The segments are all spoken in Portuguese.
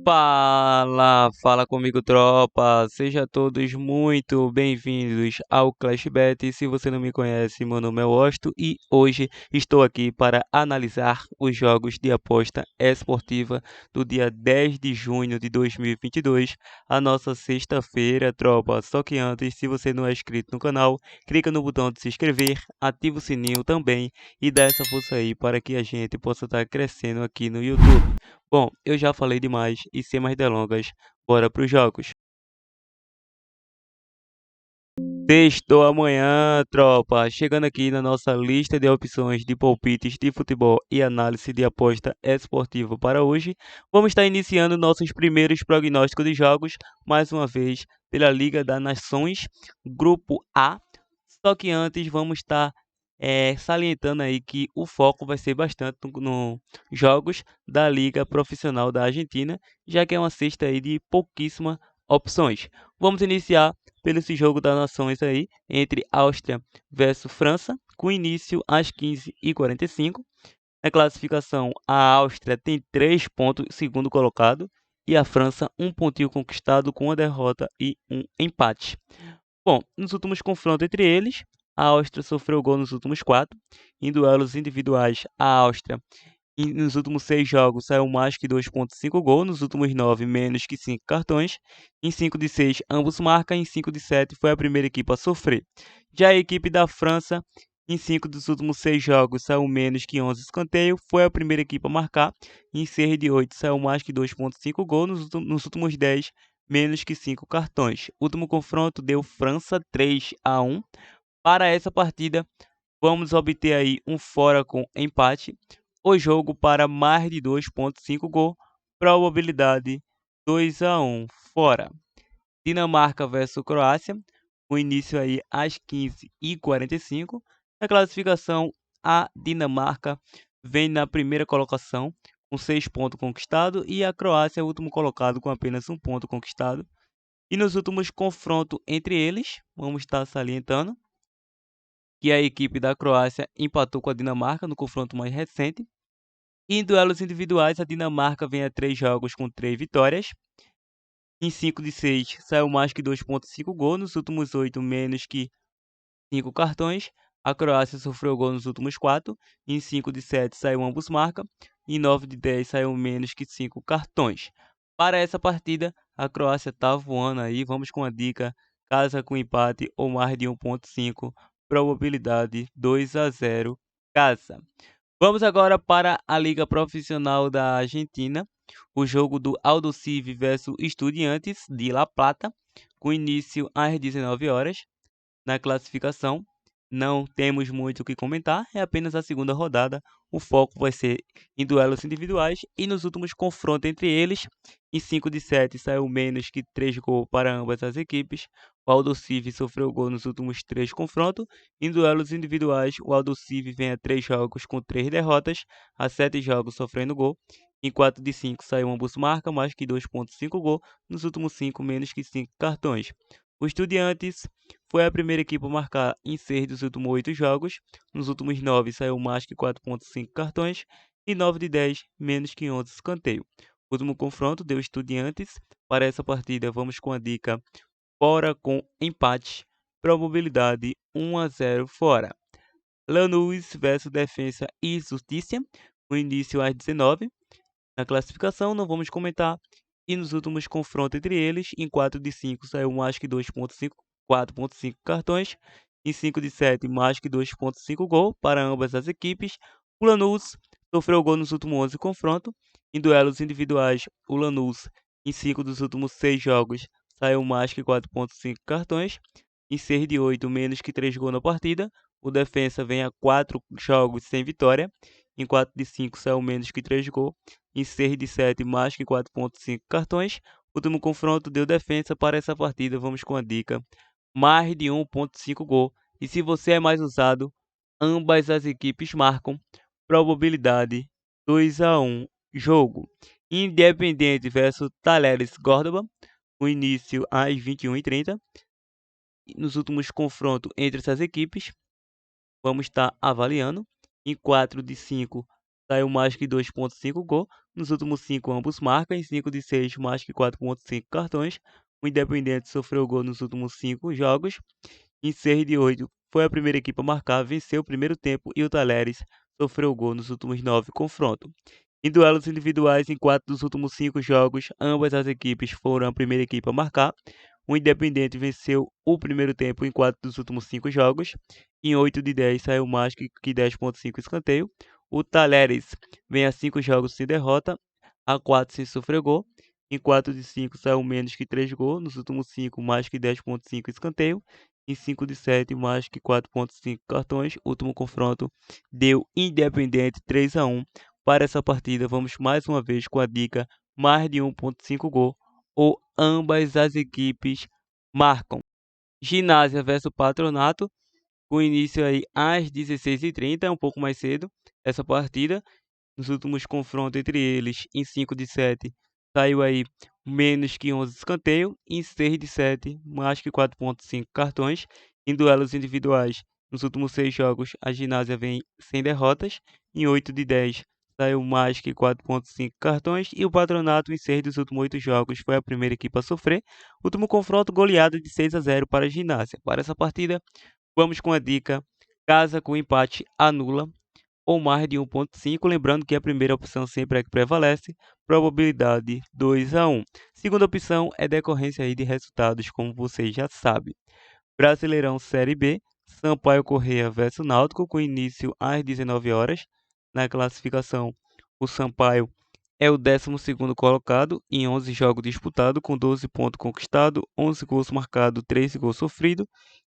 Fala comigo, tropa. Seja todos muito bem-vindos ao Clash Bet. Se você não me conhece, meu nome é Osto e hoje estou aqui para analisar os jogos de aposta esportiva do dia 10 de junho de 2022, a nossa sexta-feira, tropa. Só que antes, se você não é inscrito no canal, clica no botão de se inscrever, ativa o sininho também e dá essa força aí para que a gente possa estar crescendo aqui no YouTube. Bom, eu já falei demais e sem mais delongas, bora pros jogos. Sextou amanhã, tropa. Chegando aqui na nossa lista de opções de palpites de futebol e análise de aposta esportiva para hoje, vamos estar iniciando nossos primeiros prognósticos de jogos, mais uma vez pela Liga das Nações, Grupo A. Só que antes vamos estar salientando aí que o foco vai ser bastante no jogos da Liga Profissional da Argentina, já que é uma cesta aí de pouquíssimas opções. Vamos iniciar pelo esse jogo das nações aí, entre Áustria versus França, com início às 15h45. Na classificação, a Áustria tem 3 pontos, segundo colocado, e a França um pontinho conquistado com uma derrota e um empate. Bom, nos últimos confrontos entre eles, a Áustria sofreu gol nos últimos 4. Em duelos individuais, a Áustria nos últimos 6 jogos saiu mais que 2,5 gols, nos últimos 9 menos que 5 cartões. Em 5 de 6 ambos marcam, em 5 de 7 foi a primeira equipe a sofrer. Já a equipe da França, em 5 dos últimos 6 jogos saiu menos que 11 escanteios, foi a primeira equipe a marcar. Em 6 de 8 saiu mais que 2,5 gols, nos últimos 10 menos que 5 cartões. O último confronto deu França 3-1. Para essa partida, vamos obter aí um fora com empate. O jogo para mais de 2,5 gol, probabilidade 2-1 fora. Dinamarca versus Croácia, o início aí às 15h45. Na classificação, a Dinamarca vem na primeira colocação com 6 pontos conquistados e a Croácia é o último colocado com apenas 1 ponto conquistado. E nos últimos confrontos entre eles, vamos estar salientando que a equipe da Croácia empatou com a Dinamarca no confronto mais recente. E em duelos individuais, a Dinamarca vem a 3 jogos com 3 vitórias. Em 5 de 6 saiu mais que 2,5 gols, nos últimos 8 menos que 5 cartões. A Croácia sofreu gol nos últimos 4. Em 5 de 7 saiu ambos marca. Em 9 de 10 saiu menos que 5 cartões. Para essa partida, a Croácia tá voando aí. Vamos com a dica: casa com empate ou mais de 1,5. Probabilidade 2-0 casa. Vamos agora para a Liga Profissional da Argentina. O jogo do Aldosivi versus Estudiantes de La Plata, com início às 19 horas. Na classificação, não temos muito o que comentar, é apenas a segunda rodada. O foco vai ser em duelos individuais e nos últimos confrontos entre eles. Em 5 de 7 saiu menos que 3 gols para ambas as equipes. O Aldosivi sofreu gol nos últimos 3 confrontos. Em duelos individuais, o Aldosivi vem a 3 jogos com 3 derrotas, a 7 jogos sofrendo gol. Em 4 de 5 saiu ambos marca, mais que 2,5 gol. Nos últimos 5, menos que 5 cartões. O Estudiantes foi a primeira equipe a marcar em 6 dos últimos 8 jogos. Nos últimos 9 saiu mais que 4,5 cartões. E 9 de 10, menos que 11 escanteio. O último confronto deu Estudiantes. Para essa partida, vamos com a dica fora com empate. Probabilidade 1-0 fora. Lanús versus Defensa e Justiça. O início às 19. Na classificação, não vamos comentar. E nos últimos confrontos entre eles, em 4 de 5 saiu mais que 2,5, 4,5 cartões. Em 5 de 7, mais que 2,5 gol para ambas as equipes. O Lanús sofreu gol nos últimos 11 confrontos. Em duelos individuais, o Lanús, em 5 dos últimos 6 jogos, saiu mais que 4,5 cartões. Em 6 de 8, menos que 3 gols na partida. O Defensa vem a 4 jogos sem vitória. Em 4 de 5 saiu menos que 3 gols. Em 6 de 7, mais que 4,5 cartões. O último confronto deu Defensa. Para essa partida, vamos com a dica: mais de 1,5 gol. E se você é mais usado, ambas as equipes marcam. Probabilidade 2-1 jogo. Independente versus Talleres Córdoba. O início às 21h30. Nos últimos confrontos entre essas equipes, vamos estar avaliando. Em 4 de 5 saiu mais que 2,5 gol. Nos últimos 5, ambos marcam. Em 5 de 6, mais que 4,5 cartões. O Independente sofreu gol nos últimos 5 jogos. Em 6 de 8, foi a primeira equipe a marcar, venceu o primeiro tempo e o Talheres sofreu gol nos últimos 9 confrontos. Em duelos individuais, em 4 dos últimos 5 jogos, ambas as equipes foram a primeira equipe a marcar. O Independente venceu o primeiro tempo em 4 dos últimos 5 jogos. Em 8 de 10 saiu mais que 10,5 escanteio. O Talheres vem a 5 jogos sem derrota, a 4 sem sofrer gol. Em 4 de 5 saiu menos que 3 gols, nos últimos 5 mais que 10,5 escanteio. Em 5 de 7 mais que 4,5 cartões. O último confronto deu Independente 3-1. Para essa partida, vamos mais uma vez com a dica mais de 1,5 gol ou ambas as equipes marcam. Ginásia versus Patronato, com início aí às 16h30, é um pouco mais cedo essa partida. Nos últimos confrontos entre eles, em 5 de 7, saiu aí menos que 11 escanteio. Em 6 de 7, mais que 4,5 cartões. Em duelos individuais, nos últimos 6 jogos, a Ginásia vem sem derrotas. Em 8 de 10, saiu mais que 4,5 cartões. E o Patronato, em 6 dos últimos 8 jogos, foi a primeira equipe a sofrer. Último confronto, goleada de 6-0 para a Ginásia. Para essa partida, vamos com a dica: casa com empate anula ou mais de 1,5, lembrando que a primeira opção sempre é a que prevalece, probabilidade 2-1. Segunda opção é decorrência aí de resultados, como vocês já sabem. Brasileirão Série B, Sampaio Corrêa versus Náutico, com início às 19 horas. Na classificação, o Sampaio é o 12º colocado em 11 jogos disputados, com 12 pontos conquistados, 11 gols marcados, 13 gols sofridos.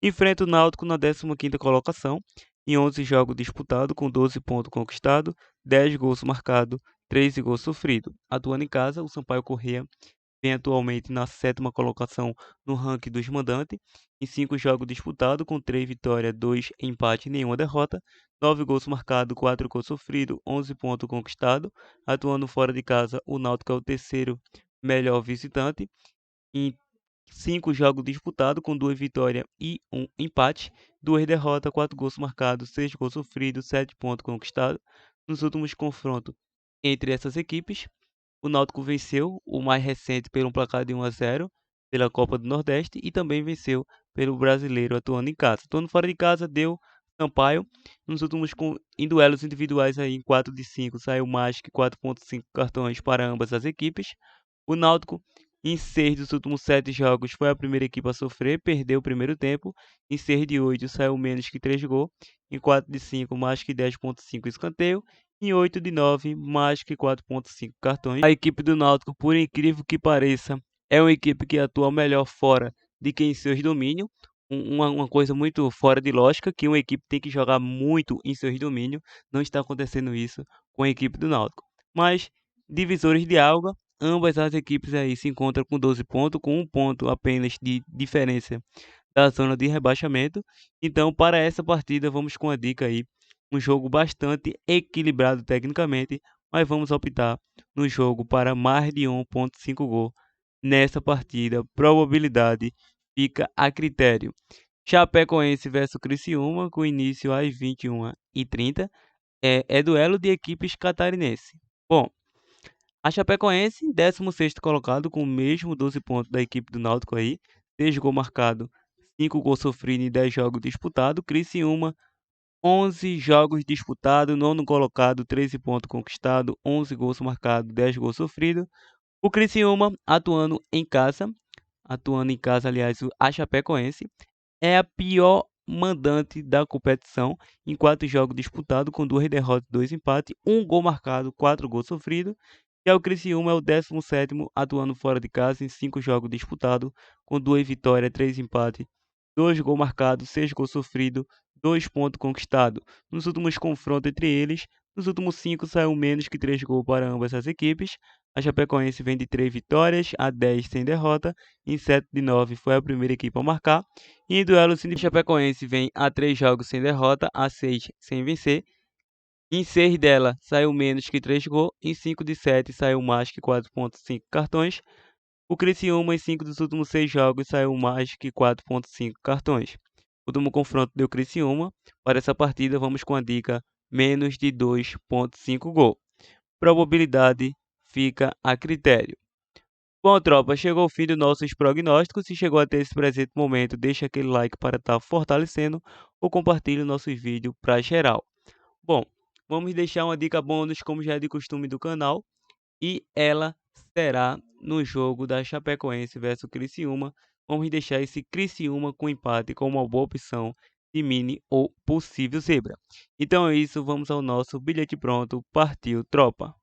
Enfrenta o Náutico na 15ª colocação, em 11 jogos disputados, com 12 pontos conquistados, 10 gols marcados, 13 gols sofridos. Atuando em casa, o Sampaio Corrêa vem atualmente na 7ª colocação no ranking dos mandantes, em 5 jogos disputados, com 3 vitórias, 2 empates e nenhuma derrota, 9 gols marcados, 4 gols sofridos, 11 pontos conquistados. Atuando fora de casa, o Náutico é o terceiro melhor visitante, em 5 jogos disputados, com 2 vitórias e 1 empate, 2 derrotas, 4 gols marcados, 6 gols sofridos, 7 pontos conquistados. Nos últimos confrontos entre essas equipes, o Náutico venceu o mais recente pelo placar de 1-0 pela Copa do Nordeste e também venceu pelo Brasileiro atuando em casa. Atuando fora de casa, deu Sampaio. Nos últimos em duelos individuais aí, em 4 de 5, saiu mais que 4,5 cartões para ambas as equipes. O Náutico, em 6 dos últimos 7 jogos, foi a primeira equipe a sofrer, perdeu o primeiro tempo. Em 6 de 8, saiu menos que 3 gols. Em 4 de 5, mais que 10,5 escanteio. Em 8 de 9, mais que 4,5 cartões. A equipe do Náutico, por incrível que pareça, é uma equipe que atua melhor fora de que em seus domínios. Uma coisa muito fora de lógica, que uma equipe tem que jogar muito em seus domínios. Não está acontecendo isso com a equipe do Náutico. Mas, divisores de água, ambas as equipes aí se encontram com 12 pontos, com 1 ponto apenas de diferença da zona de rebaixamento. Então, para essa partida, vamos com a dica aí. Um jogo bastante equilibrado tecnicamente, mas vamos optar no jogo para mais de 1,5 gol nessa partida. Probabilidade fica a critério. Chapecoense versus Criciúma, com início às 21h30. É duelo de equipes catarinense. Bom, a Chapecoense, 16º colocado, com o mesmo 12 pontos da equipe do Náutico aí. 6 gols marcados, 5 gols sofridos em 10 jogos disputados. Criciúma, 11 jogos disputados, 9º colocado, 13 pontos conquistados, 11 gols marcados, 10 gols sofridos. O Criciúma, atuando em casa, aliás, a Chapecoense, é a pior mandante da competição, em 4 jogos disputados, com 2 derrotas, 2 empates, 1 gol marcado, 4 gols sofridos. E o Criciúma é o 17º, atuando fora de casa, em 5 jogos disputados, com 2 vitórias, 3 empates, 2 gols marcados, 6 gols sofridos, 2 pontos conquistados. Nos últimos confrontos entre eles, nos últimos 5 saiu menos que 3 gols para ambas as equipes. A Chapecoense vem de 3 vitórias, a 10 sem derrota. Em 7 de 9 foi a primeira equipe a marcar. E em duelo, a Chapecoense vem a 3 jogos sem derrota, a 6 sem vencer. Em 6 dela saiu menos que 3 gols. Em 5 de 7 saiu mais que 4,5 cartões. O Criciúma, em 5 dos últimos 6 jogos, saiu mais que 4,5 cartões. O último confronto deu Criciúma. Para essa partida, vamos com a dica menos de 2,5 gol. Probabilidade fica a critério. Bom, tropa, chegou o fim dos nossos prognósticos. Se chegou até esse presente momento, deixa aquele like para estar fortalecendo ou compartilhe o nosso vídeo para geral. Bom, vamos deixar uma dica bônus, como já é de costume do canal, e ela será no jogo da Chapecoense versus Criciúma. Vamos deixar esse Criciúma com empate como uma boa opção de mini ou possível zebra. Então é isso, vamos ao nosso bilhete pronto. Partiu, tropa!